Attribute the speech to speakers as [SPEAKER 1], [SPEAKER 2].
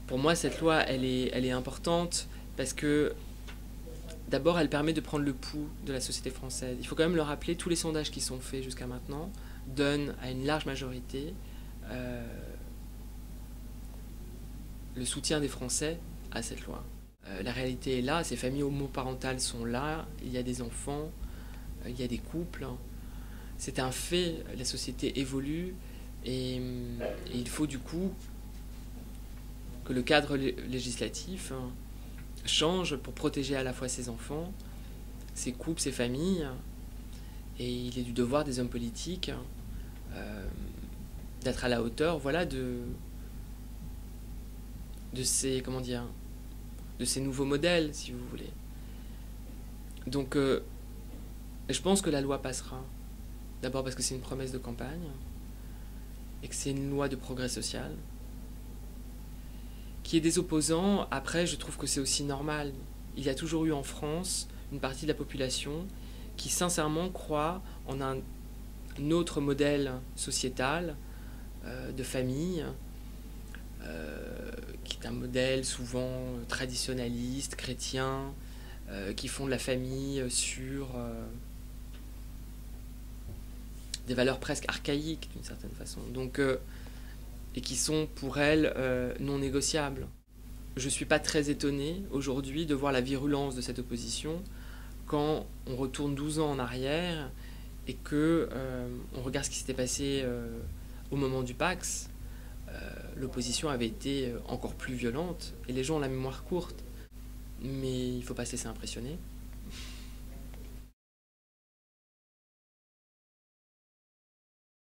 [SPEAKER 1] Pour moi, cette loi, elle est importante parce que d'abord, elle permet de prendre le pouls de la société française. Il faut quand même le rappeler, tous les sondages qui sont faits jusqu'à maintenant donnent à une large majorité euh, le soutien des Français à cette loi. La réalité est là, ces familles homoparentales sont là, il y a des enfants, il y a des couples. C'est un fait, la société évolue et il faut du coup que le cadre législatif change pour protéger à la fois ces enfants, ces couples, ces familles. Et il est du devoir des hommes politiques d'être à la hauteur, voilà, de ces, comment dire, de ces nouveaux modèles, si vous voulez. Donc, je pense que la loi passera. D'abord parce que c'est une promesse de campagne et que c'est une loi de progrès social. Qu'il y ait des opposants, après, je trouve que c'est aussi normal. Il y a toujours eu en France une partie de la population qui sincèrement croit en un autre modèle sociétal de famille, qui est un modèle souvent traditionnaliste, chrétien, qui fonde la famille sur des valeurs presque archaïques d'une certaine façon, donc, et qui sont pour elle non négociables. Je ne suis pas très étonné aujourd'hui de voir la virulence de cette opposition quand on retourne 12 ans en arrière et que on regarde ce qui s'était passé au moment du Pax. L'opposition avait été encore plus violente et les gens ont la mémoire courte. Mais il ne faut pas se laisser impressionner.